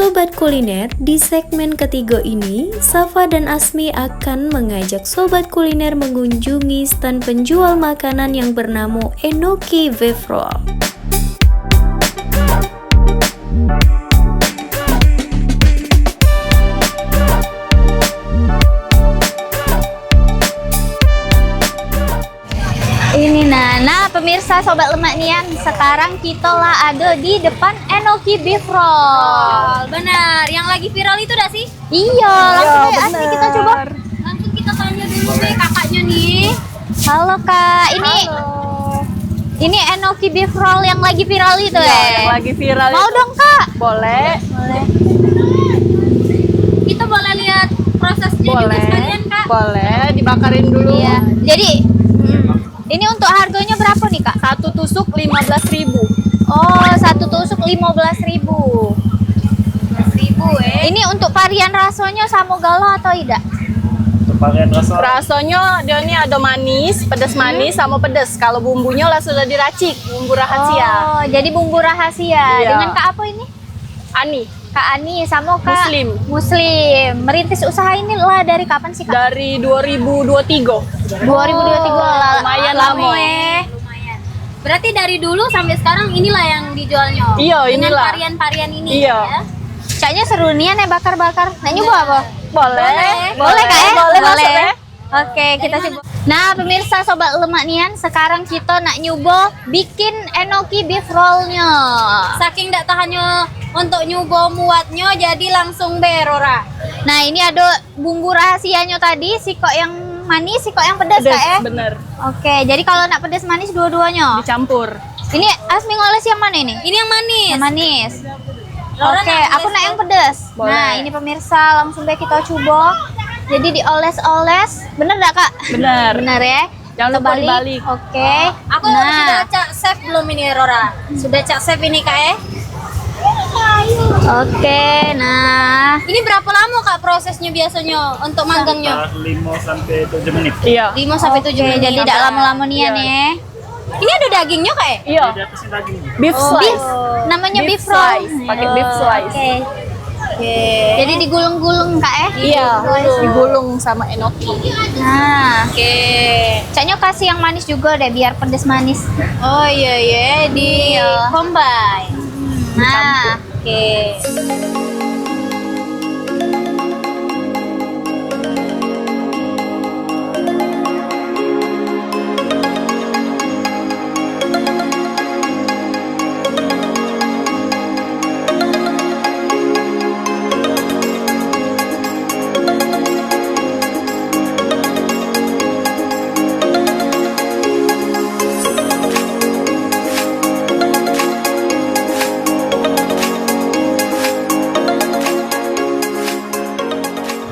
Sobat Kuliner, di segmen ketiga ini, Safa dan Asmi akan mengajak Sobat Kuliner mengunjungi stand penjual makanan yang bernama Enoki Beef Roll. Ini nah pemirsa Sobat Lemak Nian, sekarang kita lah ada di depan Enoki Beef Roll. Benar, yang lagi viral itu dah sih? Iya, langsung deh Asmi kita coba. Langsung kita tanya dulu deh kakaknya nih. Halo Kak, ini Enoki Beef Roll yang lagi viral itu Yang lagi viral Mau itu. dong Kak? Boleh. Kita boleh lihat prosesnya juga Boleh. sekalian Kak? Boleh, dibakarin dulu. Iya. Jadi ini untuk harganya berapa nih Kak? Satu tusuk 15.000. Oh, satu tusuk 15.000. 1.000 Ini untuk varian rasanya sama gala atau tidak? Varian rasa Rasanya dia ini ada manis, pedas manis sama pedas. Kalau bumbunya lah sudah diracik, bumbu rahasia. Oh, jadi bumbu rahasia. Iya. Dengan Kak apa ini? Ani, Kak Ani sama Kak Muslim. Muslim. Merintis usaha ini lah dari kapan sih Kak? dari 2023. 2023 lah. lumayan lama. Lumayan. Berarti dari dulu sampai sekarang inilah yang dijualnya? Iya, Dengan inilah. varian-varian ini Iya. ya? Kayaknya seru nih ya bakar-bakar. Nah, nyoba apa? Boleh. Boleh Kak ya? Boleh, masuk ya. Oke, kita coba. Nah, pemirsa Sobat Lemak Nian, sekarang kita nak nyoba bikin Enoki Beef Roll-nya. Saking nggak tahannya untuk nyoba muatnya, jadi langsung berora. Nah, ini ada bumbu rahasianya tadi, sikok yang manis, sikok yang pedas Kak ya? Bener. Oke, jadi kalau nak pedas manis dua-duanya. Dicampur. Ini Asmi ngoles yang mana ini? Ini yang manis. Yang manis. Laura Oke, nak aku ngoles nak tuh? yang pedas. Boleh. Nah, ini pemirsa langsung deh kita coba. Jadi dioles-oles. Bener gak Kak? Bener. Bener ya? Jangan Kita lupa balik. dibalik. Oke. Aku Nah. sudah cak chef belum ini Rora? Sudah cak chef ini Kak ya? Oke, nah. Ini berapa lama Kak prosesnya biasanya untuk manggangnya? 5 sampai 7 menit. Iya. 5 sampai 7 Oke, menit. jadi tidak lama-lama nih ya Iya. nih. Ini ada dagingnya Kak ya? Iya. Di atasnya daging. Beef slice. Beef. Namanya beef, roll. slice. Pakai beef slice. Oke. Jadi digulung-gulung Kak ya? Iya, digulung sama enoki. Nah, Oke. kayaknya kasih yang manis juga deh biar pedes manis. Oh iya ya, di Iya. combine. Nah, Oke.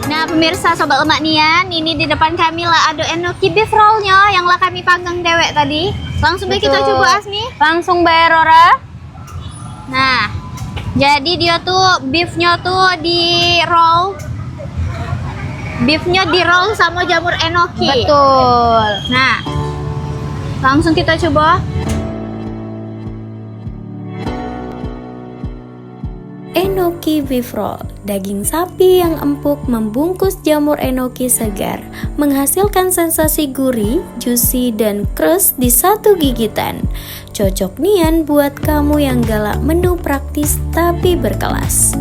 Nah, pemirsa Sobat Lemak Nian, ini di depan kami lah ada Enoki Beef Roll-nya yang lah kami panggang dewek tadi. Langsung deh kita Betul. coba Asmi. Langsung bayar Rora. Nah, jadi dia tuh beefnya tuh di roll. Beefnya di roll sama jamur enoki. Betul. Nah, langsung kita coba. Enoki Beef Roll, daging sapi yang empuk membungkus jamur enoki segar, menghasilkan sensasi gurih, juicy, dan crust di satu gigitan. Cocok nian buat kamu yang galak menu praktis tapi berkelas.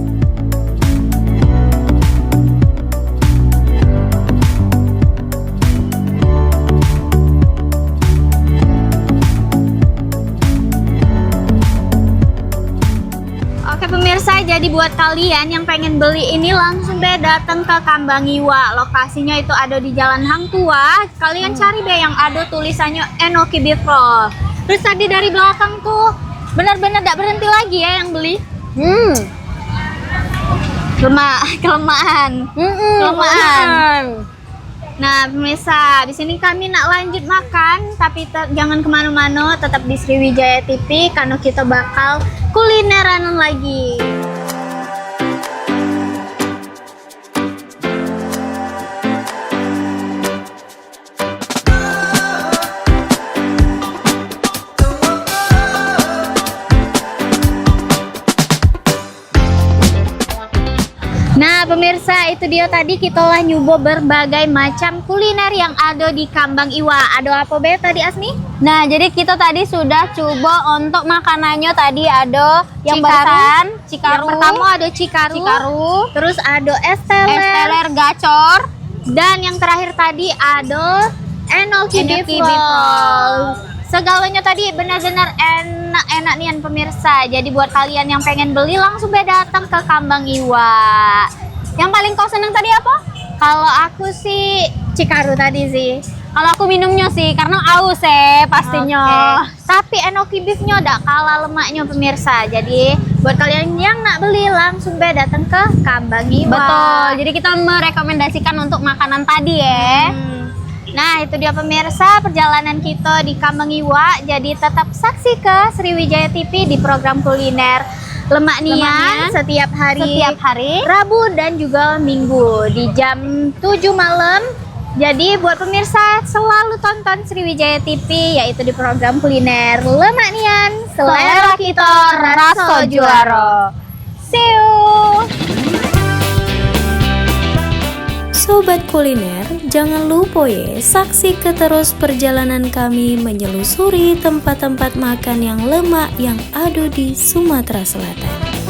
Oke pemirsa, jadi buat kalian yang pengen beli ini langsung deh datang ke Kambangiwa. Lokasinya itu ada di Jalan Hang Tua. Kalian cari deh yang ada tulisannya Enoki Beef Roll. Terus tadi dari belakang tuh benar-benar tidak berhenti lagi ya yang beli. Kelemahan. Nah pemirsa, di sini kami nak lanjut makan, tapi jangan kemana-mana, tetap di Sriwijaya TV karena kita bakal kulineran lagi. Nah pemirsa, itu dia tadi kita lah nyoba berbagai macam kuliner yang ada di Kambang Iwa. Ada apa be tadi Asmi? Nah, jadi kita tadi sudah coba untuk makanannya tadi ada yang Cikaru. barusan, Yang Cikaru, pertama ada Cikaru, terus ada es teler, esteler gacor, dan yang terakhir tadi ada enoki beef Enoki roll. beef roll. Segalanya tadi benar-benar enak-enak nih pemirsa. Jadi buat kalian yang pengen beli langsung be datang ke Kambang Iwa. Yang paling kau seneng tadi apa? Kalau aku sih Cikaru tadi sih. Kalau aku minumnya sih karena aus pastinya. Oke. Tapi enoki beefnya udah kalah lemaknya pemirsa. Jadi buat kalian yang nak beli langsung be datang ke Kambang Iwa. Betul. Jadi kita merekomendasikan untuk makanan tadi ya. Nah itu dia pemirsa perjalanan kita di Kambang Iwa. Jadi tetap saksi ke Sriwijaya TV di program kuliner Lemak Nian setiap hari Rabu dan juga Minggu di jam 7 malam. Jadi buat pemirsa selalu tonton Sriwijaya TV yaitu di program kuliner Lemak Nian. Selera kita rasa juara. See you. Sobat kuliner, jangan lupa ya saksikan terus perjalanan kami menyelusuri tempat-tempat makan yang lemak yang ada di Sumatera Selatan.